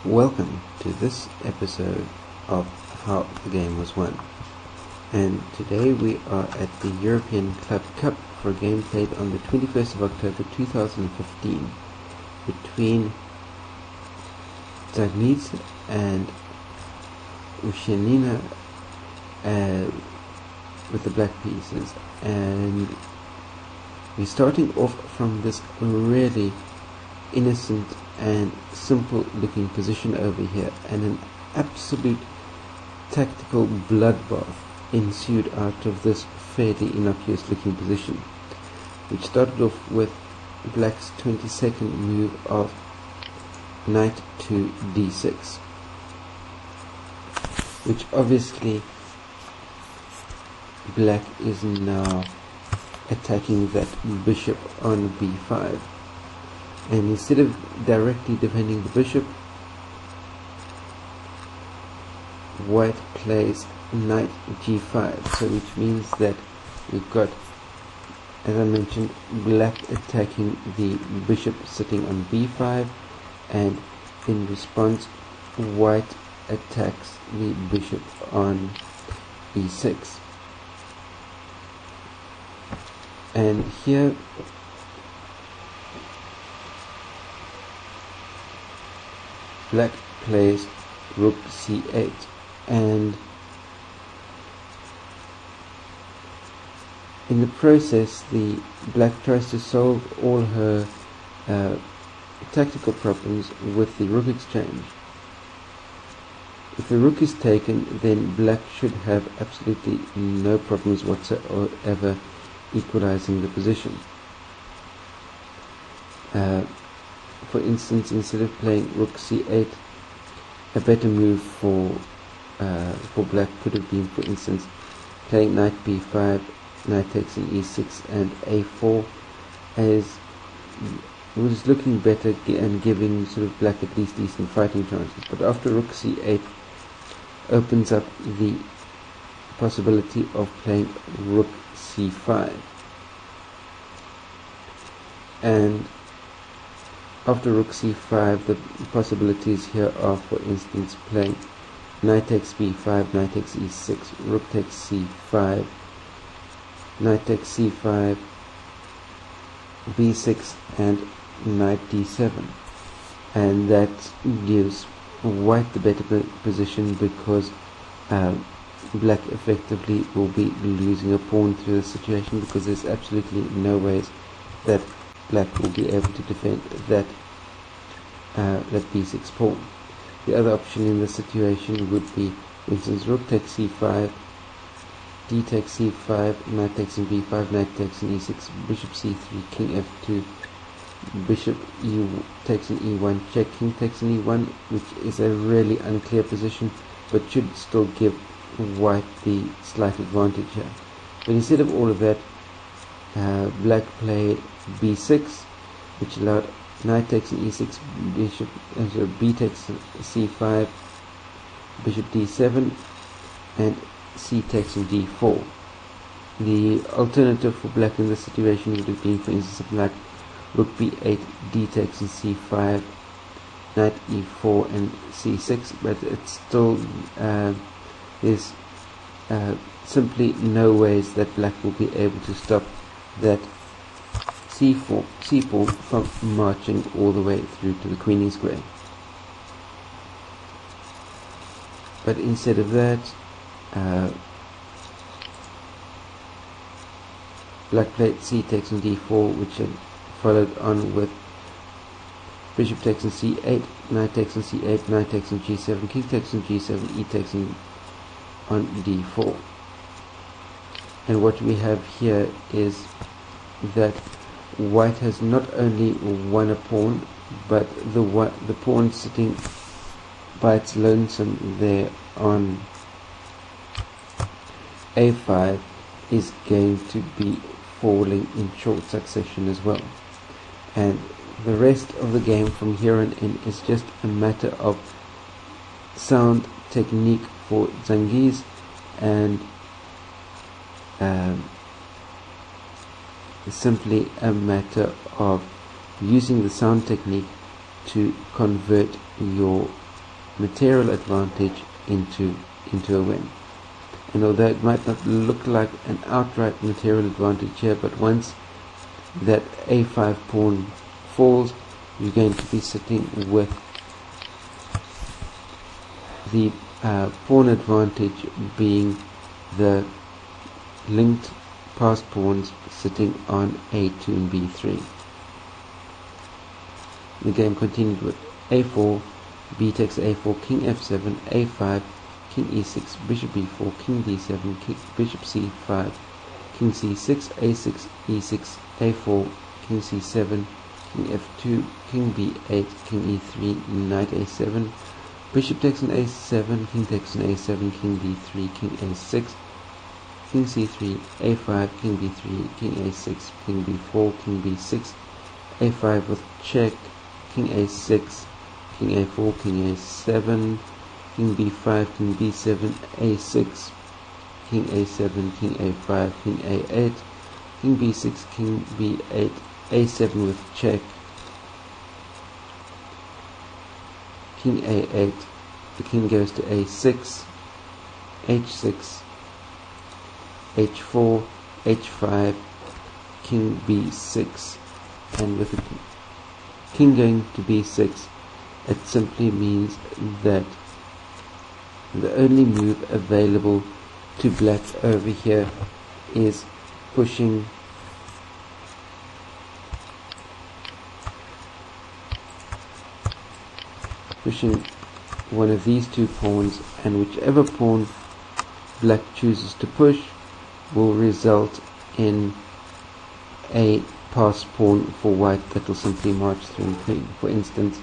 Welcome to this episode of How the Game Was Won, and today we are at the European Club Cup for a game played on the 21st of October 2015 between Dzagnidze and Ushenina with the black pieces, and we're starting off from this really innocent and simple looking position over here, and an absolute tactical bloodbath ensued out of this fairly innocuous looking position, which started off with black's 22nd move of knight to d6, which obviously black is now attacking that bishop on b5, and instead of directly defending the bishop, white plays knight g5, so which means that we've got, as I mentioned, black attacking the bishop sitting on b5, and in response white attacks the bishop on e6. And here black plays rook c8, and in the process the black tries to solve all her tactical problems with the rook exchange. If the rook is taken, then black should have absolutely no problems whatsoever equalizing the position. For instance, instead of playing rook c8, a better move for black could have been, for instance, playing knight b5, knight takes an e6 and a4, as was looking better and giving sort of black at least decent fighting chances. But after rook c8 opens up the possibility of playing rook c5, and after rook c5 the possibilities here are, for instance, playing knight takes b5, knight takes e6, rook takes c5, knight takes c5, b6 and knight d7, and that gives white the better position because black effectively will be losing a pawn through the situation, because there's absolutely no ways that black will be able to defend that b6 pawn. The other option in this situation would be, for instance, rook takes c5, d takes c5, knight takes in b5, knight takes in e6, bishop c3, king f2, bishop takes in e1, check, king takes in e1, which is a really unclear position but should still give white the slight advantage here. But instead of all of that, black played b6, which allowed knight takes in e6, bishop b takes c5, bishop d7, and c takes in d4. The alternative for black in this situation would have been, for instance, black rook b8, d takes in c5, knight e4 and c6, but it's still there's simply no ways that black will be able to stop that c4 from marching all the way through to the queening square. But instead of that, black played c takes in d4, which had followed on with bishop takes in c8, knight takes in c8, knight takes in g7, king takes in g7, e takes in on d4. And what we have here is that white has not only won a pawn, but the pawn sitting by its lonesome there on a5 is going to be falling in short succession as well. And the rest of the game from here on in is just a matter of sound technique for Dzagnidze and simply a matter of using the sound technique to convert your material advantage into a win. And although it might not look like an outright material advantage here, but once that a5 pawn falls, you're going to be sitting with the pawn advantage being the linked passed pawns sitting on a2 and b3. The game continued with a4, b takes a4, king f7, a5, king e6, bishop b4, king d7, bishop c5, king c6, a6, e6, a4, king c7, king f2, king b8, king e3, knight a7, bishop takes an a7, king takes an a7, king d3, king a6, king c3, a5, king b3, king a6, king b4, king b6, a5 with check, king a6, king a4, king a7, king b5, king b7, a6, king a7, king a5, king a8, king b6, king b8, a7 with check, king a8, the king goes to a6, h6, h4, h5, king b6, and with the king going to b6, it simply means that the only move available to black over here is pushing one of these two pawns, and whichever pawn black chooses to push will result in a pass pawn for white that will simply march through and queen. For instance,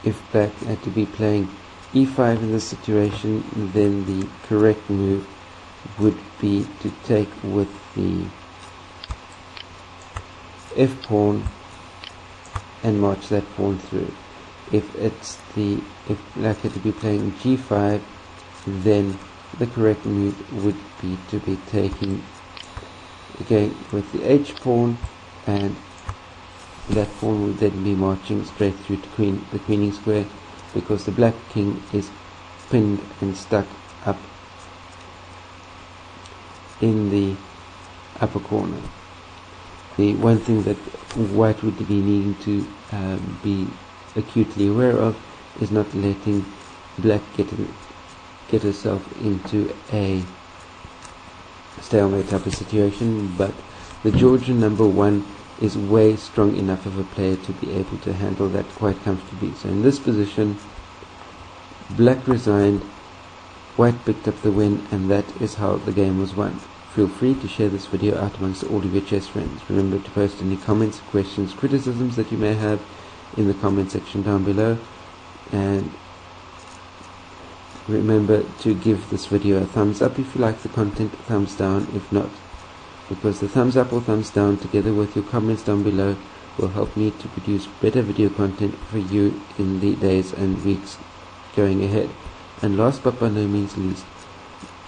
if black had to be playing e5 in this situation, then the correct move would be to take with the f pawn and march that pawn through. If black had to be playing g5, then the correct move would be to be taking again with the h pawn, and that pawn would then be marching straight through to the queening square, because the black king is pinned and stuck up in the upper corner. The one thing that white would be needing to be acutely aware of is not letting black get herself into a stalemate type of situation, but the Georgian number 1 is way strong enough of a player to be able to handle that quite comfortably. So in this position, black resigned, white picked up the win, and that is how the game was won. Feel free to share this video out amongst all of your chess friends. Remember to post any comments, questions, criticisms that you may have in the comment section down below, and remember to give this video a thumbs up if you like the content, thumbs down if not, because the thumbs up or thumbs down together with your comments down below will help me to produce better video content for you in the days and weeks going ahead. And last but by no means least,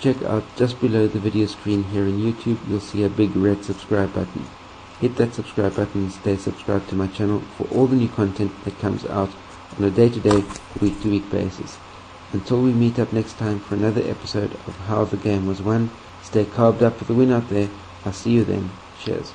check out just below the video screen here on YouTube, you'll see a big red subscribe button. Hit that subscribe button and stay subscribed to my channel for all the new content that comes out on a day-to-day, week-to-week basis. Until we meet up next time for another episode of How the Game Was Won, stay carved up for the win out there. I'll see you then. Cheers.